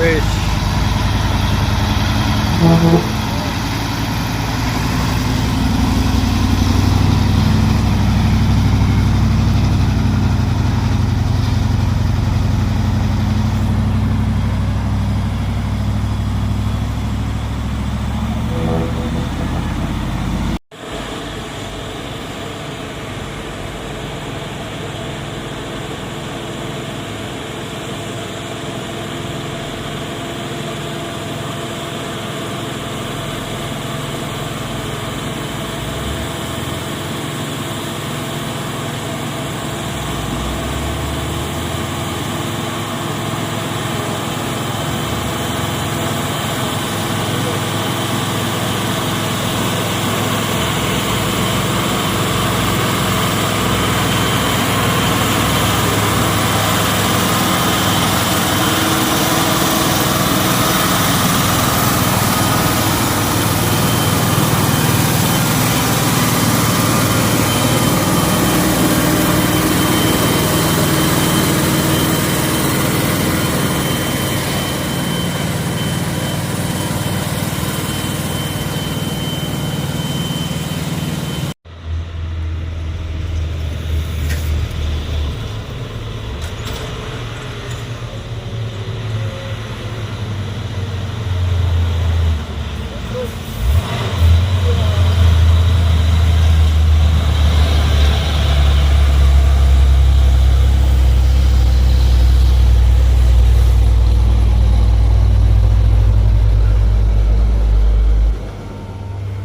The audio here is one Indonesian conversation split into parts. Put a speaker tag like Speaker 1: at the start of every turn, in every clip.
Speaker 1: Wis.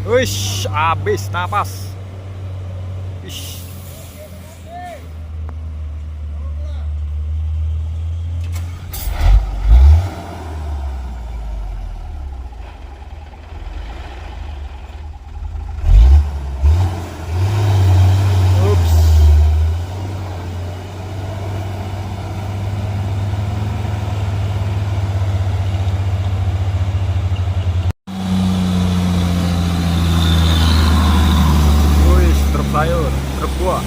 Speaker 1: Wish, habis napas. Wish. Ups. Wish, truk sayur, truk buah.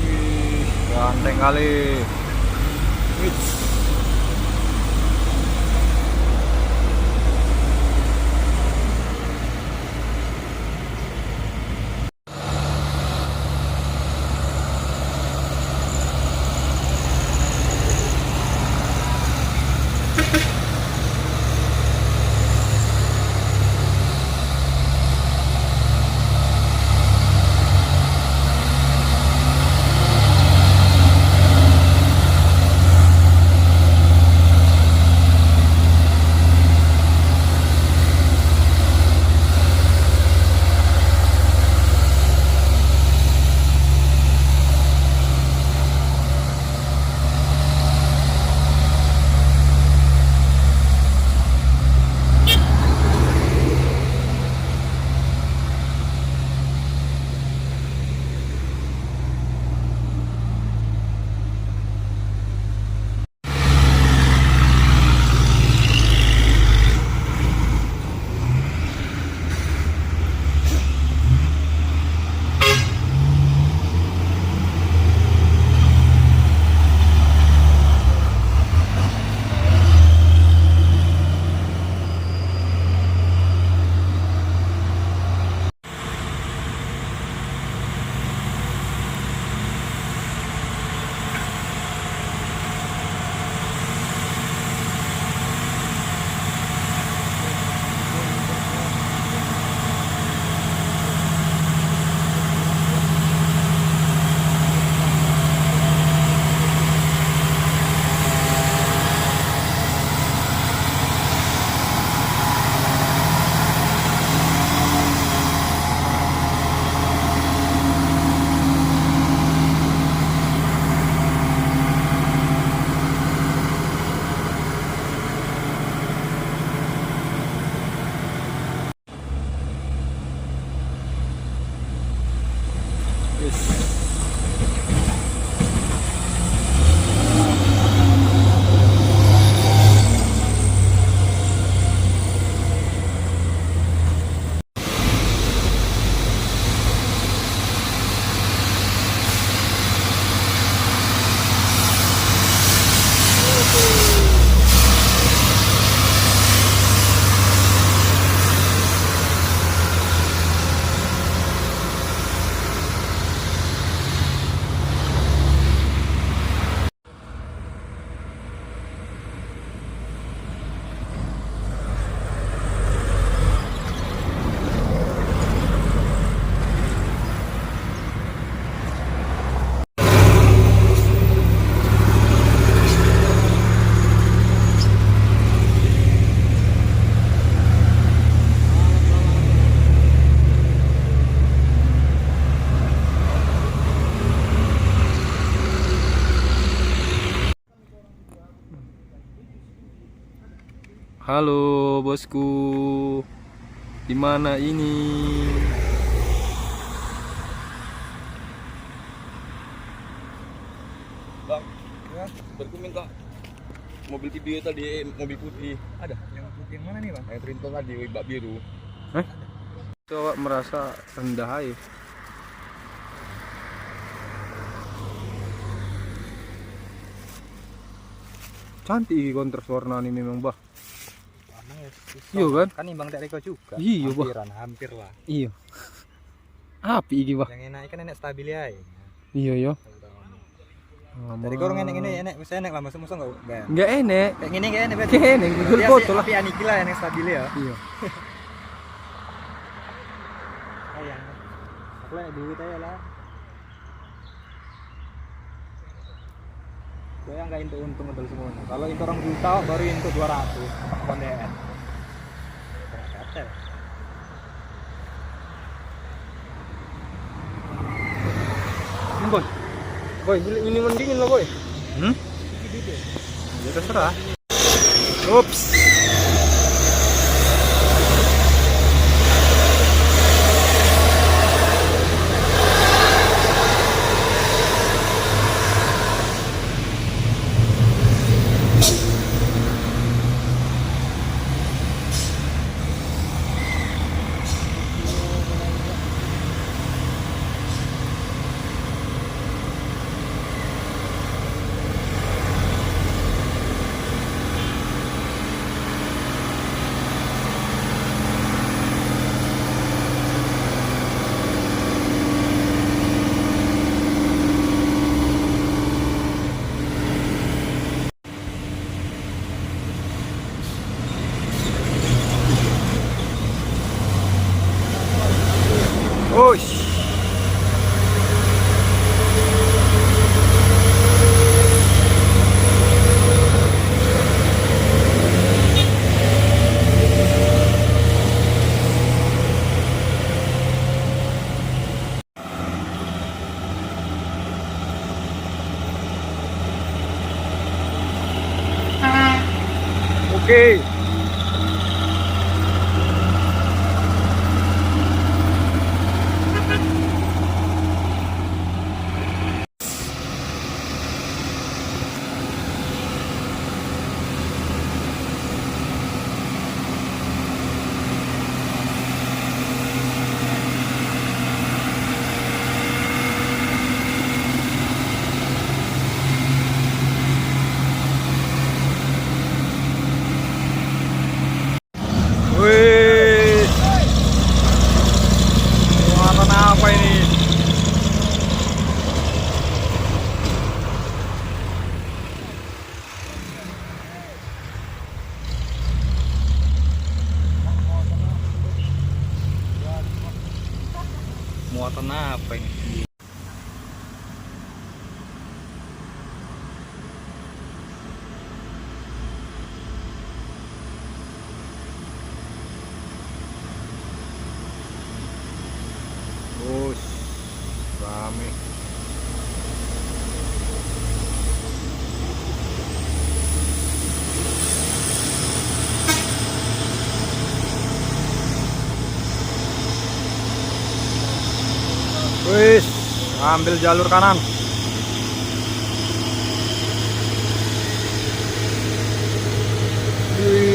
Speaker 1: Wih, ganteng kali. Wih. Halo bosku, di mana ini?
Speaker 2: Bang, ya, baru minta mobil video tadi, mobil putih. Ada?
Speaker 3: Yang putih yang mana nih bang?
Speaker 2: Yang Trinton tadi, bak biru.
Speaker 1: Coba merasa rendah aja. Cantik ini kontras warna ini memang bah.
Speaker 3: Warna ya susah.
Speaker 1: Iya kan?
Speaker 3: Kan imbang tak Reko juga.
Speaker 1: Iya, Bah.
Speaker 3: Hampir lah.
Speaker 1: Iya. Api iki bah.
Speaker 3: Yang enak kan enak stabil ya.
Speaker 1: Iya yo.
Speaker 3: Dari korong enak ini enak, bisa enak lah masuk enggak?
Speaker 1: Enggak enak.
Speaker 3: Kayak gini kayak enak.
Speaker 1: Kayak enak, Google foto lah.
Speaker 3: Tapi aniki lah yang stabil ya.
Speaker 1: Iya.
Speaker 3: Sayang. Aku lihat duit aja lah. Gue yang gak into untung modal semuanya. Kalau itu orang juta baru into 200 konten. Kata.
Speaker 1: Boy. Boy, ini mendingin lah, Boy. Ya terserah. Ups. Oish. Oke. Wih, warna apa ini?
Speaker 3: Muatan apa ini?
Speaker 1: Bos, rame. Wis, ambil jalur kanan. Wih.